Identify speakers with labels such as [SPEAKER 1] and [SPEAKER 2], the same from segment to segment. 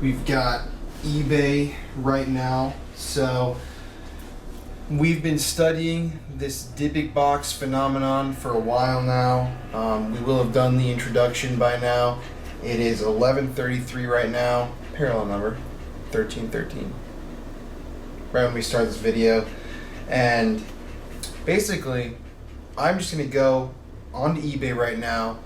[SPEAKER 1] We've got eBay right now. So we've been studying this DYBBUK box phenomenon for a while now. We will have done the introduction by now. It is 11:33 right now. Parallel number 1313. Right when we start this video. And basically, I'm just going to go onto eBay right now,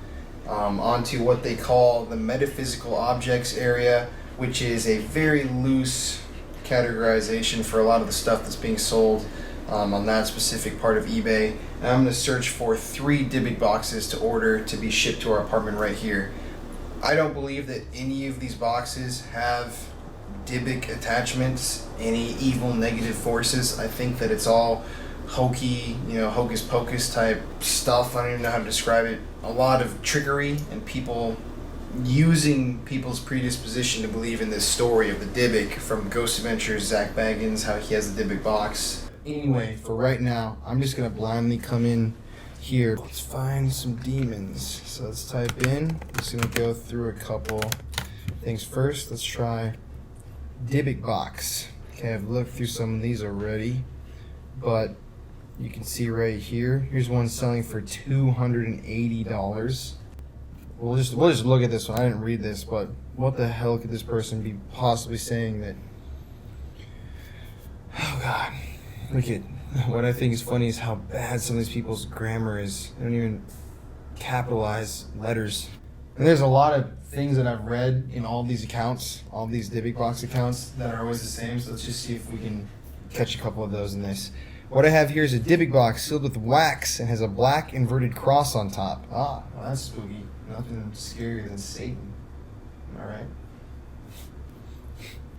[SPEAKER 1] onto what they call the metaphysical objects area, which is a very loose categorization for a lot of the stuff that's being sold on that specific part of eBay. And I'm going to search for 3 DYBBUK boxes to order to be shipped to our apartment right here. I don't believe that any of these boxes have DYBBUK attachments, any evil negative forces. I think that it's all hokey, hocus pocus type stuff. I don't even know how to describe it. A lot of trickery and people using people's predisposition to believe in this story of the DYBBUK from Ghost Adventures, Zach Baggins, how he has the DYBBUK box. Anyway, for right now, I'm just going to blindly come in here. Let's find some demons. So let's type in. I'm just going to go through a couple things first. Let's try DYBBUK box. Okay, I've looked through some of these already, but you can see right here. Here's one selling for $280. We'll just look at this one. I didn't read this, but what the hell could this person be possibly saying that? Oh God, look at what I think is funny is how bad some of these people's grammar is. They don't even capitalize letters. And there's a lot of things that I've read in all these accounts, all these DYBBUK box accounts, that are always the same. So let's just see if we can catch a couple of those in this. What I have here is a DYBBUK box sealed with wax and has a black inverted cross on top. Ah, well, that's spooky. Nothing scarier than Satan. All right.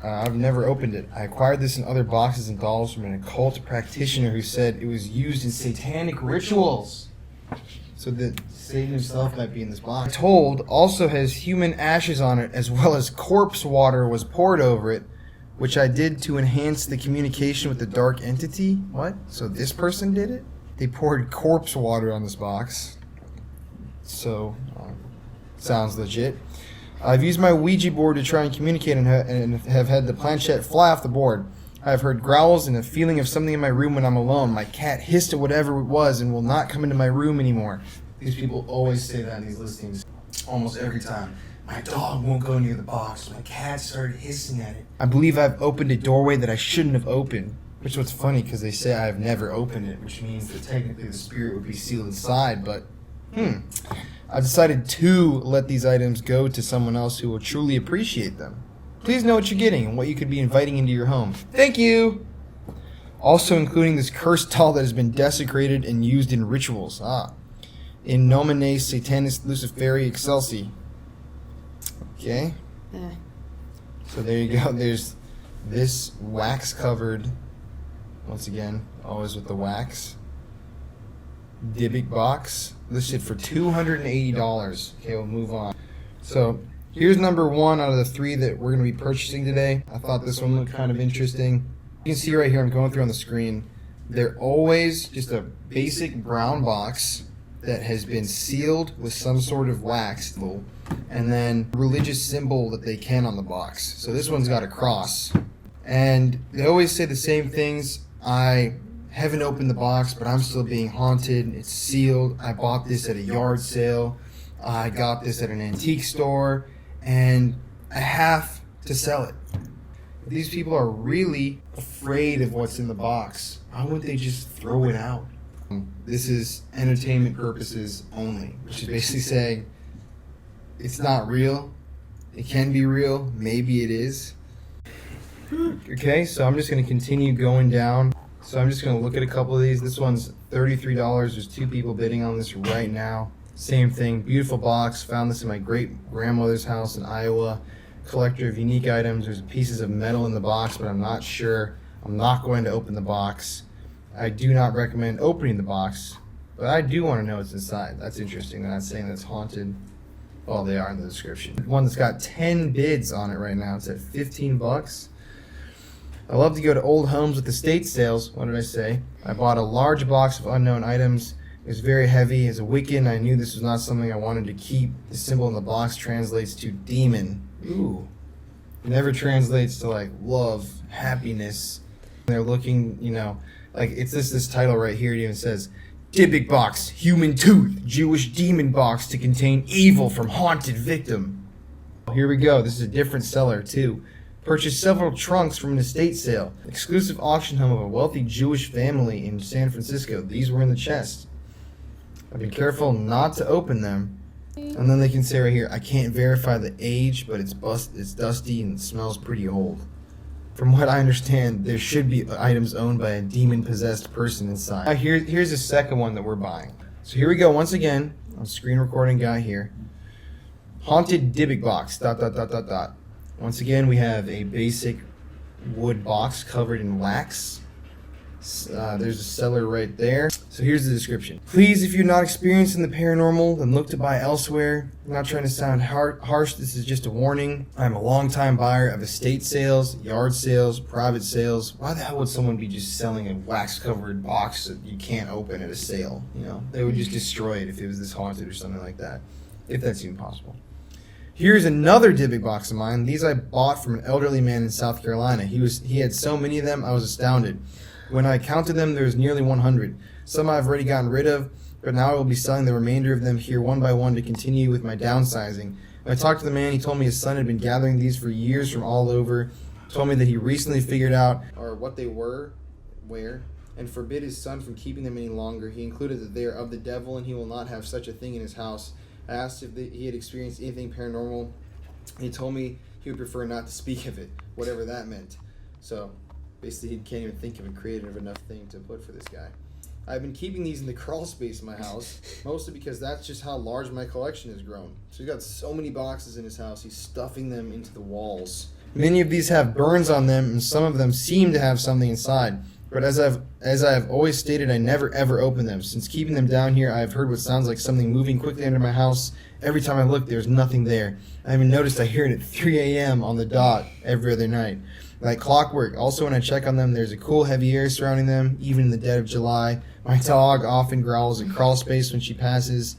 [SPEAKER 1] I've never opened it. I acquired this in other boxes and dolls from an occult practitioner who said it was used in satanic rituals. So that Satan himself might be in this box. Told also has human ashes on it, as well as corpse water was poured over it, which I did to enhance the communication with the dark entity. What? So this person did it? They poured corpse water on this box. So, sounds legit. I've used my Ouija board to try and communicate and have had the planchette fly off the board. I've heard growls and a feeling of something in my room when I'm alone. My cat hissed at whatever it was and will not come into my room anymore. These people always say that in these listings, almost every time. My dog won't go near the box. My cat started hissing at it. I believe I've opened a doorway that I shouldn't have opened. Which was funny because they say I've never opened it, which means that technically the spirit would be sealed inside, but I've decided to let these items go to someone else who will truly appreciate them. Please know what you're getting and what you could be inviting into your home. Thank you! Also including this cursed doll that has been desecrated and used in rituals. In nomine satanis luciferi excelsi. Okay. So there you go. There's this wax covered, once again, always with the wax, DYBBUK box, listed for $280. Okay, we'll move on. So here's number 1 out of the 3 that we're going to be purchasing today. I thought this one looked kind of interesting. You can see right here, I'm going through on the screen, they're always just a basic brown box that has been sealed with some sort of wax, and then religious symbol that they can on the box. So this one's got a cross. And they always say the same things. I haven't opened the box, but I'm still being haunted. It's sealed. I bought this at a yard sale. I got this at an antique store, and I have to sell it. If these people are really afraid of what's in the box, why wouldn't they just throw it out? This is entertainment purposes only, which is basically saying it's not real. It can be real. Maybe it is. Okay, so I'm just going to continue going down. So I'm just going to look at a couple of these. This one's $33. There's 2 people bidding on this right now. Same thing. Beautiful box. Found this in my great-grandmother's house in Iowa. Collector of unique items. There's pieces of metal in the box, but I'm not sure. I'm not going to open the box. I do not recommend opening the box, but I do want to know what's inside. That's interesting. They're not saying that's haunted. Well, they are in the description. One that's got 10 bids on it right now. It's at $15. I love to go to old homes with estate sales. What did I say? I bought a large box of unknown items. It was very heavy. As a Wiccan, I knew this was not something I wanted to keep. The symbol in the box translates to demon. Ooh. It never translates to like love, happiness. They're looking, you know, like it's this title right here. It even says, "DYBBUK box, human tooth, Jewish demon box to contain evil from haunted victim." Here we go. This is a different seller too. Purchased several trunks from an estate sale. Exclusive auction home of a wealthy Jewish family in San Francisco. These were in the chest. I've been careful not to open them. And then they can say right here, "I can't verify the age, but it's dusty and smells pretty old." From what I understand, there should be items owned by a demon-possessed person inside. Now here's the second one that we're buying. So here we go once again. I'm screen recording guy here. Haunted DYBBUK box. ... Once again, we have a basic wood box covered in wax. There's a seller right there. So here's the description. "Please, if you're not experienced in the paranormal, then look to buy elsewhere. I'm not trying to sound harsh. This is just a warning. I'm a long-time buyer of estate sales, yard sales, private sales. Why the hell would someone be just selling a wax-covered box that you can't open at a sale? You know, they would just destroy it if it was this haunted or something like that, if that's even possible." Here's another DYBBUK box of mine. These I bought from an elderly man in South Carolina. He had so many of them, I was astounded. When I counted them, there was nearly 100. Some I've already gotten rid of, but now I will be selling the remainder of them here one by one to continue with my downsizing. When I talked to the man, he told me his son had been gathering these for years from all over. Told me that he recently figured out or what they were, where, and forbid his son from keeping them any longer. He included that they are of the devil and he will not have such a thing in his house. I asked if he had experienced anything paranormal. He told me he would prefer not to speak of it, whatever that meant. So basically, he can't even think of a creative enough thing to put for this guy. I've been keeping these in the crawl space in my house, mostly because that's just how large my collection has grown. So he's got so many boxes in his house, he's stuffing them into the walls. Many of these have burns on them, and some of them seem to have something inside. But as I have always stated, I never ever open them. Since keeping them down here, I have heard what sounds like something moving quickly under my house. Every time I look, there's nothing there. I even noticed I hear it at 3 a.m. on the dot every other night. Like clockwork. Also, when I check on them, there's a cool, heavy air surrounding them, even in the dead of July. My dog often growls at crawl space when she passes.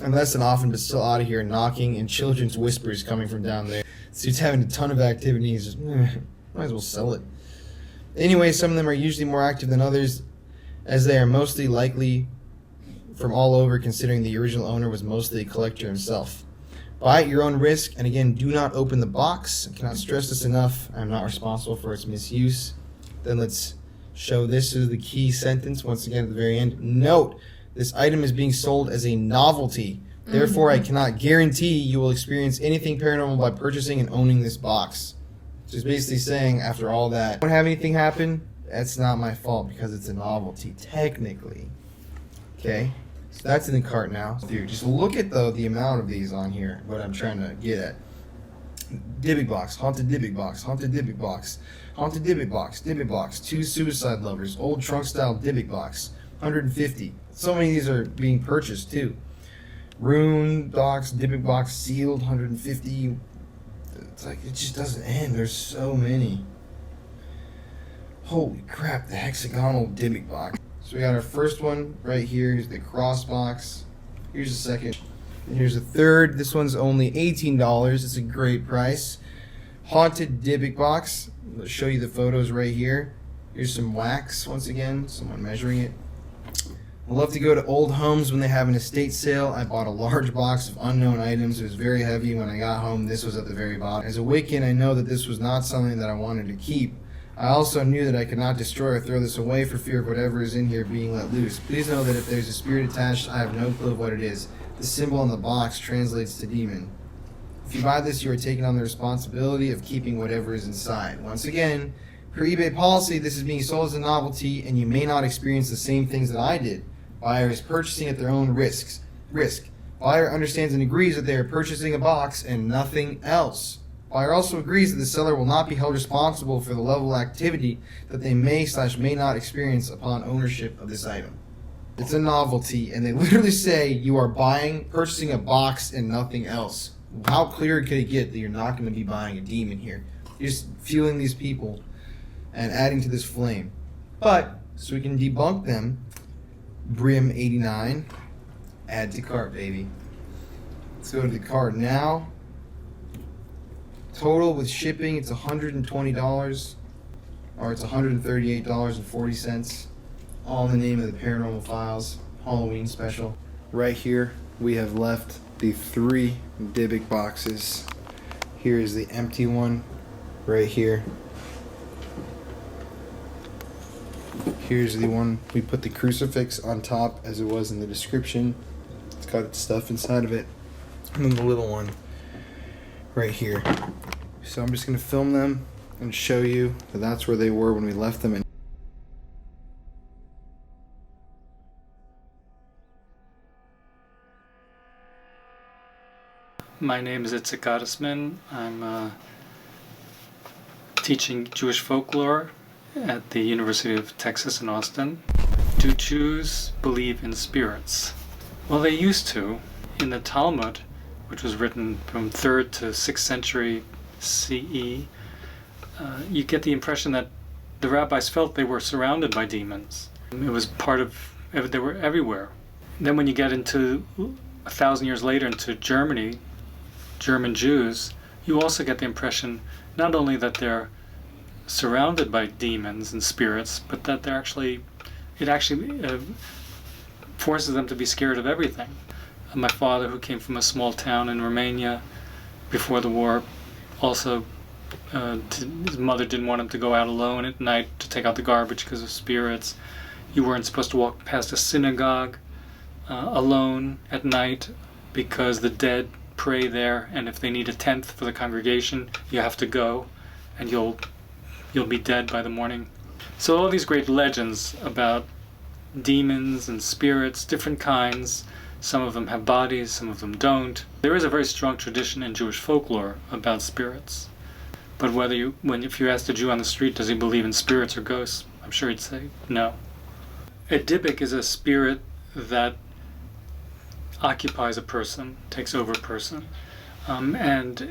[SPEAKER 1] And less than often, but still out of here, knocking and children's whispers coming from down there. So he's having a ton of activities. Just, might as well sell it. Anyway, some of them are usually more active than others, as they are mostly likely from all over, considering the original owner was mostly a collector himself. Buy at your own risk, and again, do not open the box. I cannot stress this enough. I am not responsible for its misuse. Then let's show this as the key sentence once again at the very end. Note, this item is being sold as a novelty. Therefore, I cannot guarantee you will experience anything paranormal by purchasing and owning this box. So it's basically saying, after all that, don't have anything happen, that's not my fault because it's a novelty, technically. Okay? So that's in the cart now. Dude, just look at the amount of these on here, what I'm trying to get at. DYBBUK box, haunted DYBBUK box, haunted DYBBUK box, haunted DYBBUK box, DYBBUK box, 2 suicide lovers, old trunk style DYBBUK box, 150. So many of these are being purchased too. Rune box, DYBBUK box, sealed, 150. It's like, it just doesn't end. There's so many. Holy crap, the hexagonal DYBBUK box. So we got our first one right here. Here's the cross box. Here's the second. And here's the third. This one's only $18. It's a great price. Haunted DYBBUK box. I'll show you the photos right here. Here's some wax, once again. Someone measuring it. I love to go to old homes when they have an estate sale. I bought a large box of unknown items. It was very heavy. When I got home, this was at the very bottom. As a Wiccan, I know that this was not something that I wanted to keep. I also knew that I could not destroy or throw this away for fear of whatever is in here being let loose. Please know that if there's a spirit attached, I have no clue of what it is. The symbol on the box translates to demon. If you buy this, you are taking on the responsibility of keeping whatever is inside. Once again, per eBay policy, this is being sold as a novelty, and you may not experience the same things that I did. Buyer is purchasing at their own risk. Buyer understands and agrees that they are purchasing a box and nothing else. Buyer also agrees that the seller will not be held responsible for the level of activity that they may not experience upon ownership of this item. It's a novelty, and they literally say you are purchasing a box and nothing else. How clear could it get that you're not going to be buying a demon here? You're just fueling these people and adding to this flame. But, so we can debunk them, Brim 89, add to cart, baby. Let's go to the cart now. Total with shipping, it's $120, or it's $138.40. All in the name of the Paranormal Files Halloween special. Right here, we have left the 3 DYBBUK boxes. Here is the empty one, right here. Here's the one we put the crucifix on top, as it was in the description. It's got its stuff inside of it. And then the little one right here. So I'm just going to film them and show you that that's where they were when we left them.
[SPEAKER 2] My name is Itzik Gottesman. I'm teaching Jewish folklore at the University of Texas in Austin. Do Jews believe in spirits? Well, they used to. In the Talmud, which was written from 3rd to 6th century CE, you get the impression that the rabbis felt they were surrounded by demons. It was part of, they were everywhere. Then when you get into 1,000 years later into Germany, German Jews, you also get the impression not only that they're surrounded by demons and spirits, but that they're actually, it actually forces them to be scared of everything. My father, who came from a small town in Romania before the war, also his mother didn't want him to go out alone at night to take out the garbage because of spirits. You weren't supposed to walk past a synagogue alone at night because the dead pray there, and if they need a tenth for the congregation, you have to go, and you'll be dead by the morning. So all these great legends about demons and spirits, different kinds. Some of them have bodies, some of them don't. There is a very strong tradition in Jewish folklore about spirits. But if you asked a Jew on the street, does he believe in spirits or ghosts? I'm sure he'd say no. A DYBBUK is a spirit that occupies a person, takes over a person. And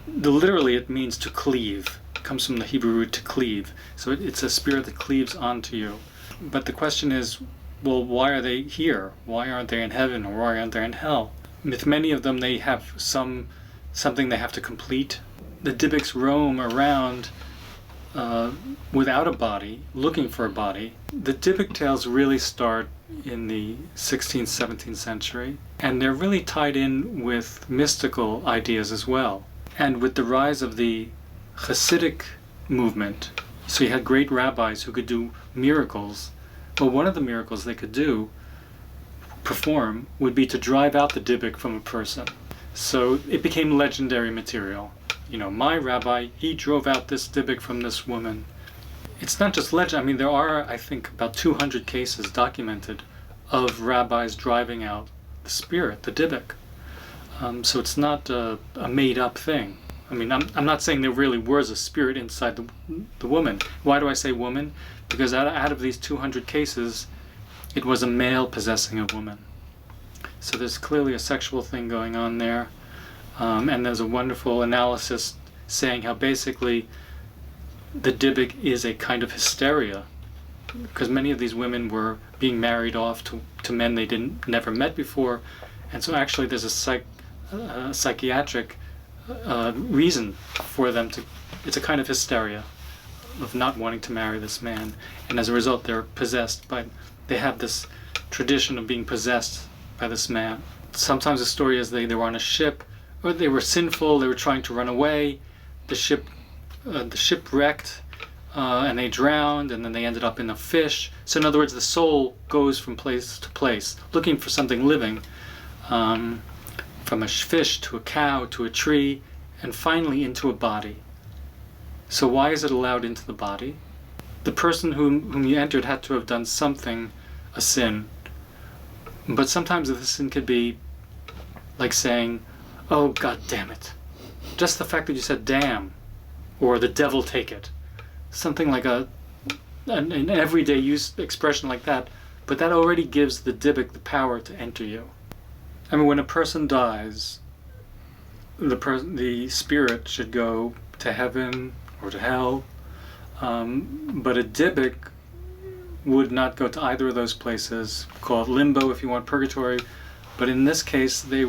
[SPEAKER 2] literally it means to cleave. It comes from the Hebrew root to cleave. So it's a spirit that cleaves onto you. But the question is, well, why are they here? Why aren't they in heaven, or why aren't they in hell? With many of them, they have something they have to complete. The DYBBUKs roam around without a body, looking for a body. The DYBBUK tales really start in the 16th, 17th century, and they're really tied in with mystical ideas as well. And with the rise of the Hasidic movement, so you had great rabbis who could do miracles. But one of the miracles they could perform, would be to drive out the DYBBUK from a person. So it became legendary material. You know, my rabbi, he drove out this DYBBUK from this woman. It's not just legend. I mean, there are, I think, about 200 cases documented of rabbis driving out the spirit, the DYBBUK. So it's not a made-up thing. I mean, I'm not saying there really was a spirit inside the woman. Why do I say woman? Because out of these 200 cases, it was a male possessing a woman. So there's clearly a sexual thing going on there. And there's a wonderful analysis saying how basically the DYBBUK is a kind of hysteria, because many of these women were being married off to men they never met before. And so actually there's a psychiatric reason for them to, it's a kind of hysteria of not wanting to marry this man, and as a result they're possessed by, they have this tradition of being possessed by this man. Sometimes the story is they were on a ship, or they were sinful, they were trying to run away, the ship wrecked, and they drowned, and then they ended up in a fish. So in other words, the soul goes from place to place looking for something living, from a fish to a cow to a tree, and finally into a body. So why is it allowed into the body? The person whom you entered had to have done something, a sin. But sometimes the sin could be like saying, oh, God damn it. Just the fact that you said damn, or the devil take it. Something like an everyday use expression like that, but that already gives the DYBBUK the power to enter you. I mean, when a person dies, the spirit should go to heaven or to hell, but a DYBBUK would not go to either of those places. Call it limbo if you want, purgatory, but in this case they're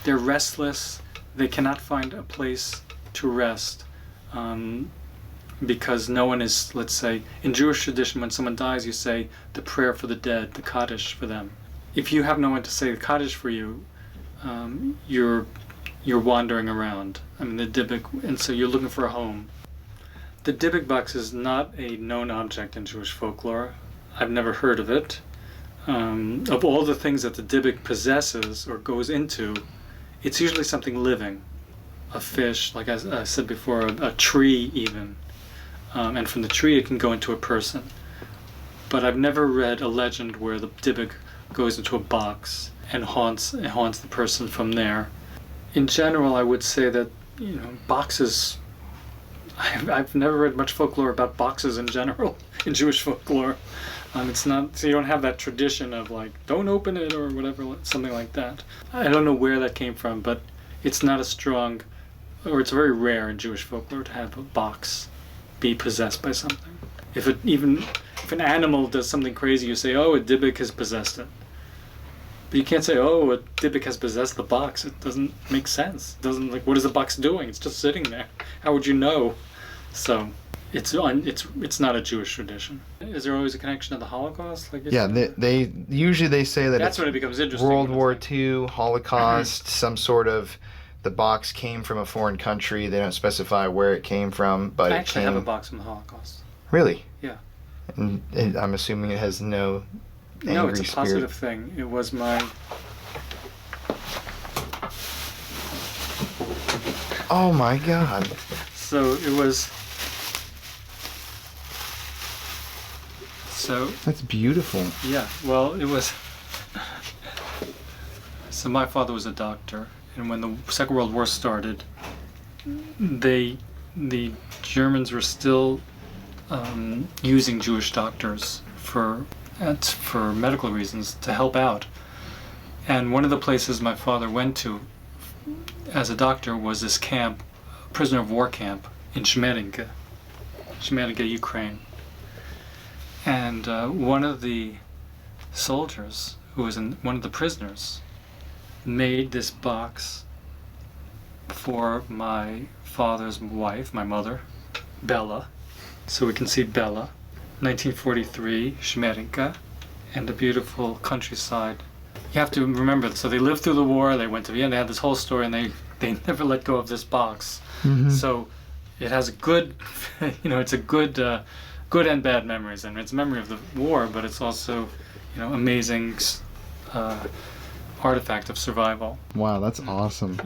[SPEAKER 2] restless, they cannot find a place to rest, because no one is, let's say, in Jewish tradition, when someone dies, you say the prayer for the dead, the Kaddish for them. If you have no one to say the Kaddish for you, you're wandering around. I mean, the DYBBUK, and so you're looking for a home. The DYBBUK box is not a known object in Jewish folklore. I've never heard of it. Of all the things that the DYBBUK possesses or goes into, it's usually something living. A fish, like I said before, a tree even. And from the tree it can go into a person. But I've never read a legend where the DYBBUK goes into a box and haunts the person from there. In general, I would say that, boxes, I've never read much folklore about boxes in general, in Jewish folklore. It's not, so you don't have that tradition of like, don't open it or whatever, something like that. I don't know where that came from, but it's not a strong, or it's very rare in Jewish folklore to have a box be possessed by something. If an animal does something crazy, you say, oh, a DYBBUK has possessed it. But you can't say, oh, a DYBBUK has possessed the box. It doesn't make sense. It doesn't, like, what is the box doing? It's just sitting there. How would you know? So it's not a Jewish tradition. Is there always a connection to the Holocaust? Like,
[SPEAKER 1] Yeah, they usually say that
[SPEAKER 2] that's
[SPEAKER 1] it's
[SPEAKER 2] when it becomes interesting.
[SPEAKER 1] World War II, Holocaust, some sort of, the box came from a foreign country. They don't specify where it came from, but
[SPEAKER 2] I
[SPEAKER 1] it
[SPEAKER 2] actually
[SPEAKER 1] came...
[SPEAKER 2] have a box from the Holocaust.
[SPEAKER 1] Really?
[SPEAKER 2] Yeah.
[SPEAKER 1] And I'm assuming it has no angry
[SPEAKER 2] No, it's a
[SPEAKER 1] spirit.
[SPEAKER 2] positive thing. It was my...
[SPEAKER 1] Oh my God.
[SPEAKER 2] So it was... So...
[SPEAKER 1] That's beautiful.
[SPEAKER 2] Yeah, well, it was... So my father was a doctor, and when the Second World War started, the Germans were still using Jewish doctors for medical reasons to help out. And one of the places my father went to as a doctor was this camp, prisoner of war camp in Shmelinka, Ukraine. And one of the soldiers, who was one of the prisoners, made this box for my father's wife, my mother, Bella. So we can see Bella, 1943, Shmelinka, and the beautiful countryside. You have to remember, so they lived through the war, they went to Vienna, they had this whole story, and they never let go of this box.
[SPEAKER 1] Mm-hmm.
[SPEAKER 2] So it has a good, it's a good and bad memories. And it's a memory of the war, but it's also, amazing artifact of survival.
[SPEAKER 1] Wow, that's awesome.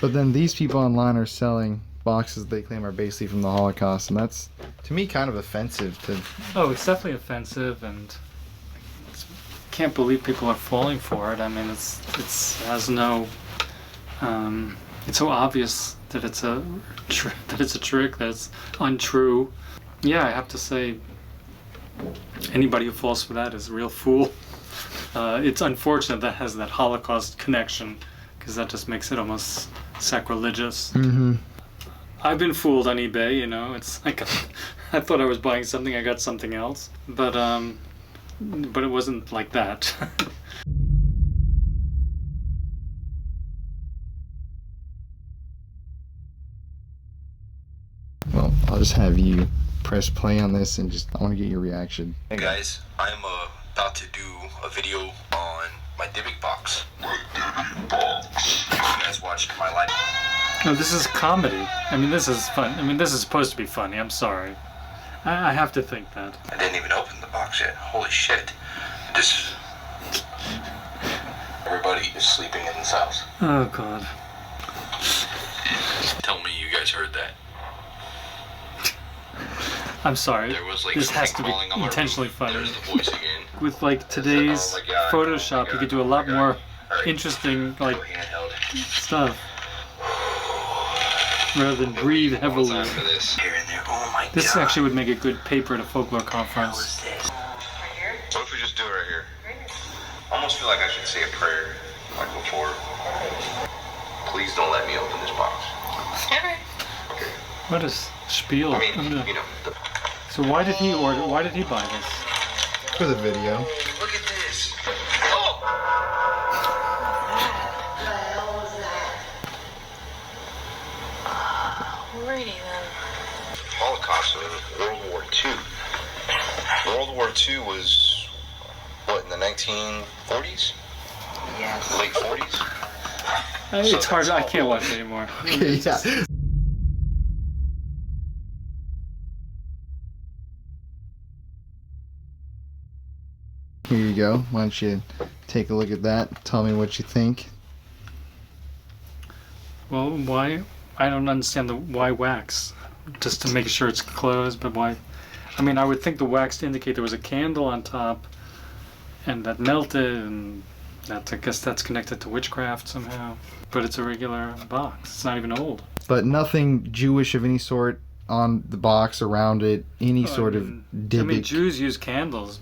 [SPEAKER 1] But then these people online are selling boxes they claim are basically from the Holocaust, and that's, to me, kind of offensive.
[SPEAKER 2] Oh, it's definitely offensive, and can't believe people are falling for it. I mean, it has no. It's so obvious that it's a trick, that it's untrue. Yeah, I have to say, anybody who falls for that is a real fool. It's unfortunate that has that Holocaust connection, because that just makes it almost sacrilegious.
[SPEAKER 1] Mm-hmm.
[SPEAKER 2] I've been fooled on eBay, it's like I thought I was buying something, I got something else, but it wasn't like that.
[SPEAKER 1] Well, I'll just have you press play on this, and I want to get your reaction.
[SPEAKER 3] Hey guys, I'm about to do a video on my DYBBUK box. You guys watched my live.
[SPEAKER 2] No, this is comedy. I mean, this is fun. I mean, this is supposed to be funny. I'm sorry. I have to think that.
[SPEAKER 3] I didn't even open the box yet. Holy shit. Everybody is sleeping in this house.
[SPEAKER 2] Oh, God.
[SPEAKER 3] Tell me you guys heard that.
[SPEAKER 2] I'm sorry.
[SPEAKER 3] There was, like,
[SPEAKER 2] this has to be
[SPEAKER 3] falling on my
[SPEAKER 2] intentionally
[SPEAKER 3] roof.
[SPEAKER 2] funny.
[SPEAKER 3] There's the voice again.
[SPEAKER 2] With, like, today's
[SPEAKER 3] Oh my God,
[SPEAKER 2] Photoshop,
[SPEAKER 3] oh my
[SPEAKER 2] you could do a
[SPEAKER 3] God,
[SPEAKER 2] lot
[SPEAKER 3] oh my
[SPEAKER 2] more
[SPEAKER 3] God. All right.
[SPEAKER 2] interesting, like,
[SPEAKER 3] Go handheld.
[SPEAKER 2] stuff. Rather than breathe heavily.
[SPEAKER 3] One time for this. Here and there. Oh my
[SPEAKER 2] This
[SPEAKER 3] God.
[SPEAKER 2] actually would make a good paper at a folklore
[SPEAKER 3] What
[SPEAKER 2] conference.
[SPEAKER 3] is this? What if we just do it right here? I almost feel like I should say a prayer, like before. Please don't let me open this box. Okay.
[SPEAKER 2] What is spiel?
[SPEAKER 3] I mean,
[SPEAKER 2] So why did he buy this?
[SPEAKER 1] For the video.
[SPEAKER 3] Look at this. Oh! 40s?
[SPEAKER 4] Yes.
[SPEAKER 3] Late 40s?
[SPEAKER 2] It's hard. I can't watch it anymore.
[SPEAKER 1] Okay, yeah. Here you go. Why don't you take a look at that? Tell me what you think.
[SPEAKER 2] Well, why? I don't understand why wax. Just to make sure it's closed, but why? I mean, I would think the wax to indicate there was a candle on top, and that melted, and I guess that's connected to witchcraft somehow. But it's a regular box. It's not even old.
[SPEAKER 1] But nothing Jewish of any sort on the box, around it, any sort of Dybbuk.
[SPEAKER 2] I mean, Jews use candles,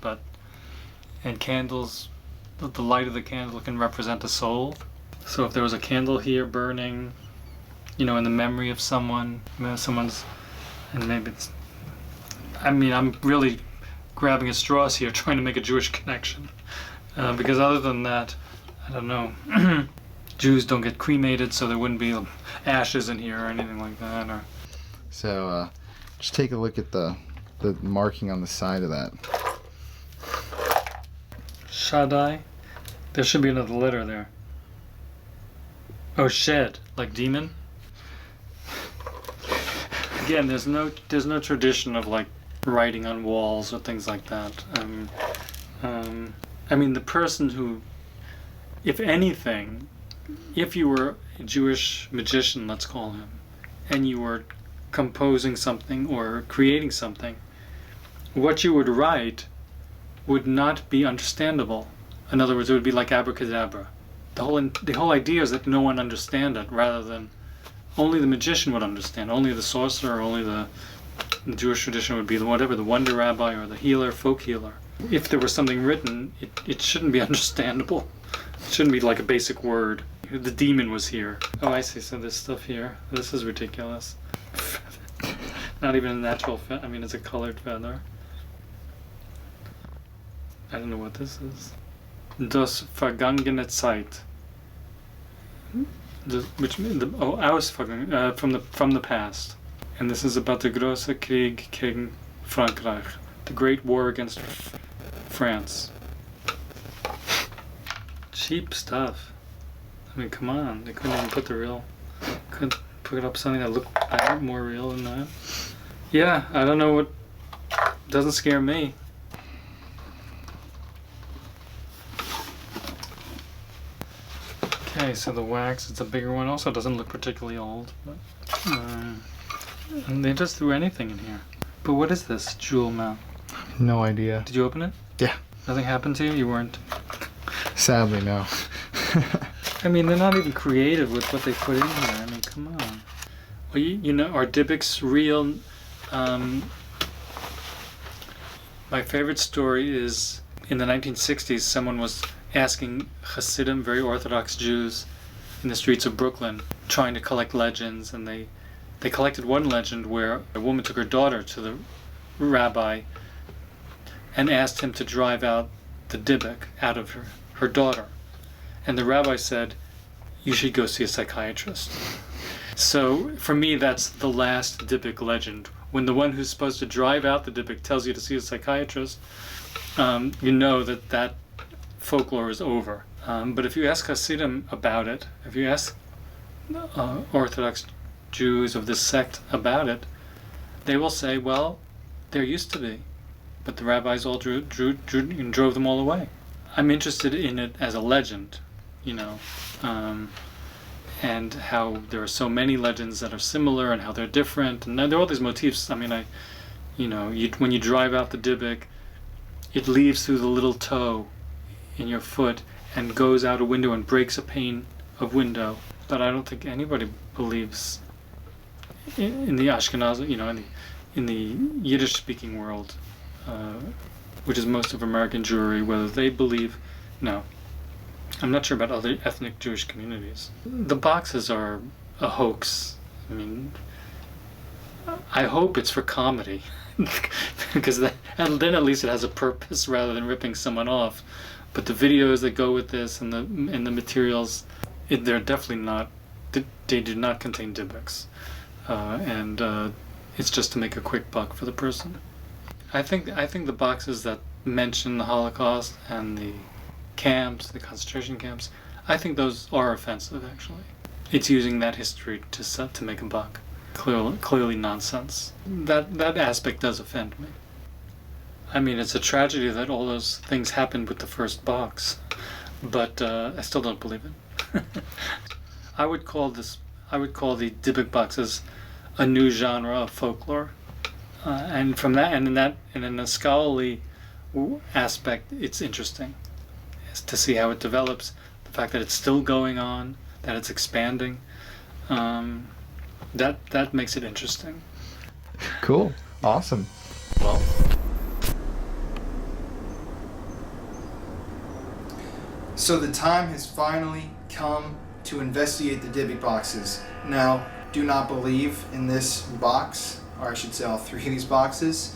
[SPEAKER 2] and candles, the light of the candle can represent a soul. So if there was a candle here burning, in the memory of someone, and maybe it's, I mean, I'm really grabbing at straws here, trying to make a Jewish connection. Because other than that, I don't know. Jews don't get cremated, so there wouldn't be ashes in here or anything like that.
[SPEAKER 1] So, just take a look at the marking on the side of that.
[SPEAKER 2] Shaddai? There should be another letter there. Oh, shed, like demon? Again, there's no tradition of like writing on walls or things like that. I mean, the person who, if anything, if you were a Jewish magician, let's call him, and you were composing something or creating something, what you would write would not be understandable. In other words, it would be like abracadabra. The whole idea is that no one understand it, rather than only the magician would understand, only the sorcerer, only the Jewish tradition would be the wonder rabbi or the healer, folk healer. If there was something written, it shouldn't be understandable. It shouldn't be like a basic word. The demon was here. Oh, I see. So there's stuff here. This is ridiculous. Not even a natural feather. I mean, it's a colored feather. I don't know what this is. Das vergangene Zeit. Which means from the past. And this is about the Große Krieg gegen Frankreich, the Great War against France. Cheap stuff. I mean, come on. They couldn't even couldn't put up something that looked more real than that. Yeah, I don't know what. Doesn't scare me. Okay, so the wax, it's a bigger one. Also doesn't look particularly old. But, and they just threw anything in here. But what is this jewel mount?
[SPEAKER 1] No idea.
[SPEAKER 2] Did you open it?
[SPEAKER 1] Yeah.
[SPEAKER 2] Nothing happened to you? You weren't?
[SPEAKER 1] Sadly, no.
[SPEAKER 2] I mean, they're not even creative with what they put in here. I mean, come on. Well, you know, are Dybbuk's real... my favorite story is in the 1960s, someone was asking Hasidim, very Orthodox Jews, in the streets of Brooklyn, trying to collect legends, and they collected one legend where a woman took her daughter to the rabbi and asked him to drive out the Dybbuk out of her daughter. And the rabbi said, "You should go see a psychiatrist." So for me, that's the last Dybbuk legend. When the one who's supposed to drive out the Dybbuk tells you to see a psychiatrist, you know that folklore is over. But if you ask Hasidim about it, if you ask Orthodox Jews of this sect about it, they will say, well, there used to be, but the rabbis all drew and drove them all away. I'm interested in it as a legend, you know, and how there are so many legends that are similar and how they're different, and there are all these motifs. I mean, when you drive out the Dybbuk, it leaves through the little toe in your foot and goes out a window and breaks a pane of window. But I don't think anybody believes in the Ashkenazi, you know, in the Yiddish-speaking world, which is most of American Jewry, whether they believe. No, I'm not sure about other ethnic Jewish communities. The boxes are a hoax. I mean, I hope it's for comedy, because and then at least it has a purpose rather than ripping someone off. But the videos that go with this and the materials, they're definitely not. They do not contain Dybbuks, and it's just to make a quick buck for the person. I think the boxes that mention the Holocaust and the camps, the concentration camps. I think those are offensive, actually. It's using that history to make a buck. Clearly nonsense. That aspect does offend me. I mean, it's a tragedy that all those things happened with the first box, but I still don't believe it. I would call the DYBBUK boxes a new genre of folklore, and from that, and in a scholarly aspect, it's interesting to see how it develops. The fact that it's still going on, that it's expanding, that makes it interesting.
[SPEAKER 1] Cool. Awesome.
[SPEAKER 2] Well,
[SPEAKER 1] so the time has finally come to investigate the DYBBUK boxes. Now, do not believe in this box, or I should say all three of these boxes,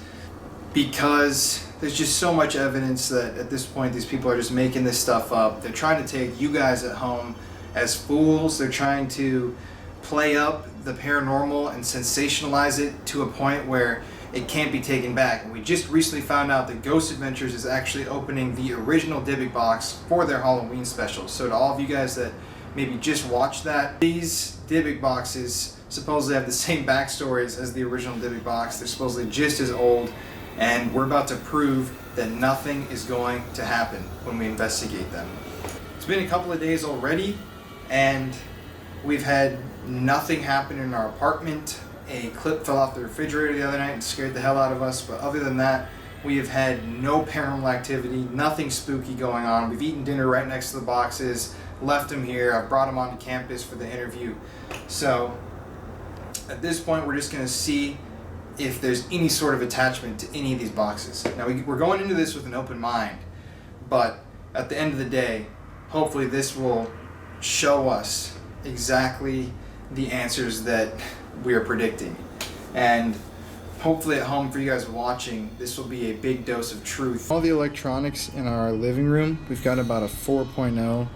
[SPEAKER 1] because there's just so much evidence that at this point these people are just making this stuff up. They're trying to take you guys at home as fools. They're trying to play up the paranormal and sensationalize it to a point where it can't be taken back. And we just recently found out that Ghost Adventures is actually opening the original DYBBUK box for their Halloween special. So to all of you guys that maybe just watched that, these DYBBUK boxes supposedly have the same backstories as the original DYBBUK box. They're supposedly just as old, and we're about to prove that nothing is going to happen when we investigate them. It's been a couple of days already, and we've had nothing happen in our apartment. A clip fell off the refrigerator the other night and scared the hell out of us, but other than that, we have had no paranormal activity, nothing spooky going on. We've eaten dinner right next to the boxes, left them here. I've brought them onto campus for the interview. So at this point, we're just going to see if there's any sort of attachment to any of these boxes. Now, we're going into this with an open mind, but at the end of the day, hopefully this will show us exactly the answers that we are predicting. And hopefully at home for you guys watching, this will be a big dose of truth. All the electronics in our living room, we've got about a 4.0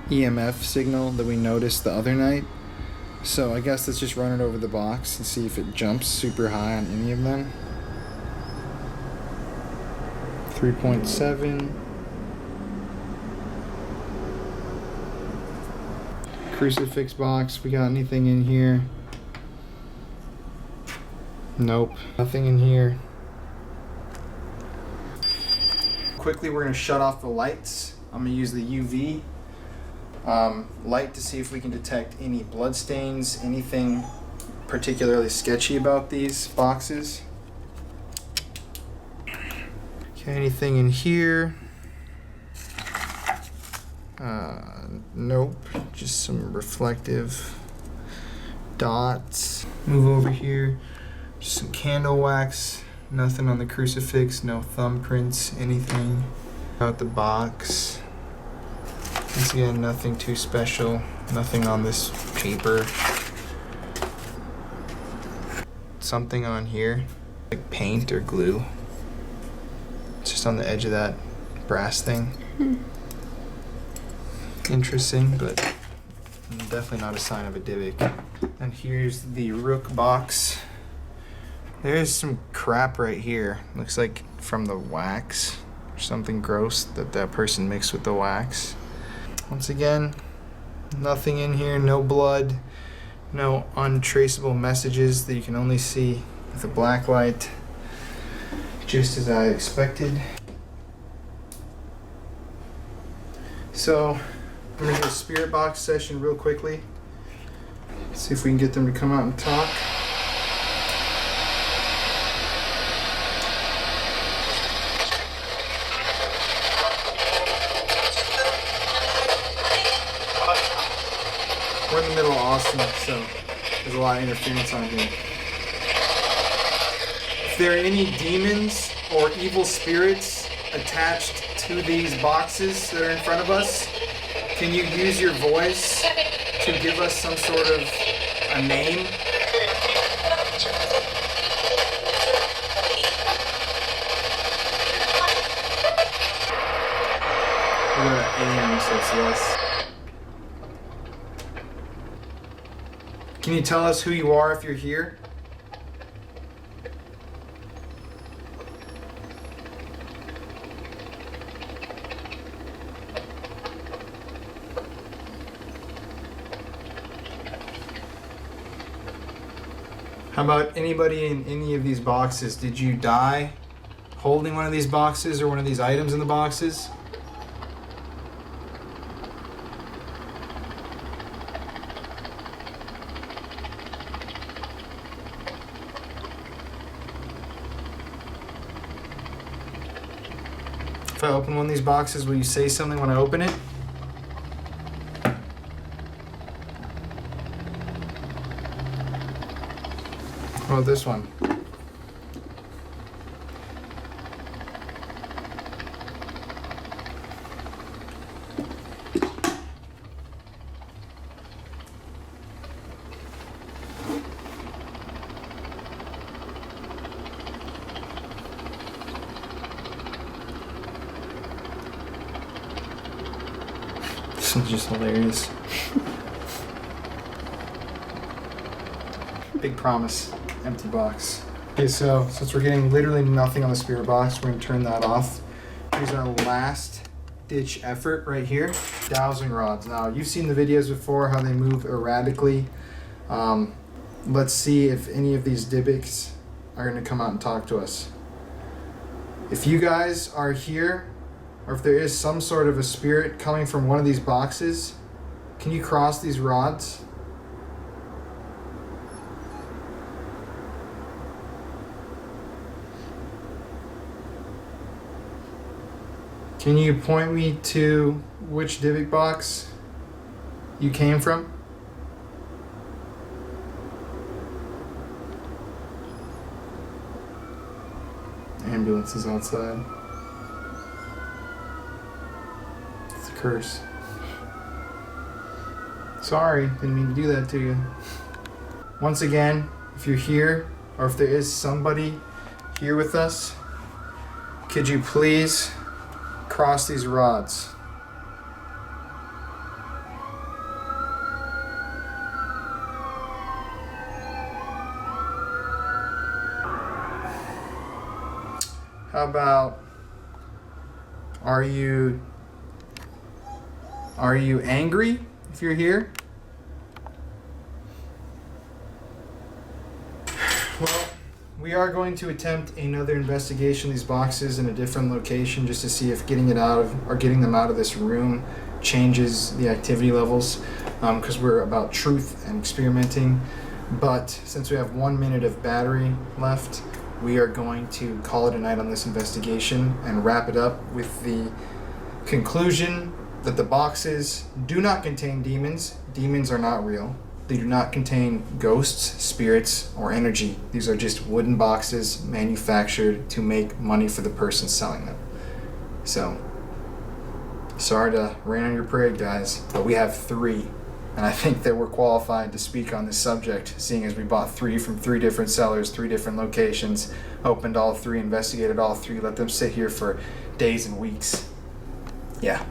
[SPEAKER 1] EMF signal that we noticed the other night. So I guess let's just run it over the box and see if it jumps super high on any of them. 3.7. Crucifix box, we got anything in here? Nope, nothing in here. Quickly, we're going to shut off the lights. I'm going to use the UV light to see if we can detect any blood stains, anything particularly sketchy about these boxes. Okay, anything in here? Nope, just some reflective dots. Move over here, just some candle wax, nothing on the crucifix, no thumbprints, anything about the box. Once again, nothing too special, nothing on this paper. Something on here, like paint or glue. It's just on the edge of that brass thing. Interesting, but definitely not a sign of a DYBBUK. And here's the Rook box. There's some crap right here. Looks like from the wax or something gross that person mixed with the wax. Once again, nothing in here, no blood, no untraceable messages that you can only see with a black light, just as I expected. So, I'm going to do a spirit box session real quickly. See if we can get them to come out and talk. We're in the middle of Austin, so there's a lot of interference on here. If there are any demons or evil spirits attached to these boxes that are in front of us, can you use your voice to give us some sort of a name? We're going to AM, so it's less. Can you tell us who you are if you're here? How about anybody in any of these boxes? Did you die holding one of these boxes or one of these items in the boxes? If I open one of these boxes, will you say something when I open it? What about this one? This one's just hilarious. Big promise. Empty box. Okay, so since we're getting literally nothing on the spirit box, we're going to turn that off. Here's our last ditch effort right here. Dowsing rods. Now, you've seen the videos before, how they move erratically. Let's see if any of these DYBBUKs are going to come out and talk to us. If you guys are here, or if there is some sort of a spirit coming from one of these boxes, can you cross these rods? Can you point me to which DYBBUK box you came from? Ambulance is outside. It's a curse. Sorry, didn't mean to do that to you. Once again, if you're here, or if there is somebody here with us, could you please cross these rods? How about, are you angry if you're here? Well, we are going to attempt another investigation of these boxes in a different location just to see if getting them out of this room changes the activity levels, because we're about truth and experimenting. But since we have 1 minute of battery left, we are going to call it a night on this investigation and wrap it up with the conclusion that the boxes do not contain demons. Demons are not real. They do not contain ghosts, spirits, or energy. These are just wooden boxes manufactured to make money for the person selling them. So, sorry to rain on your parade, guys, but we have 3. And I think that we're qualified to speak on this subject, seeing as we bought 3 from 3 different sellers, 3 different locations, opened all 3, investigated all 3, let them sit here for days and weeks. Yeah.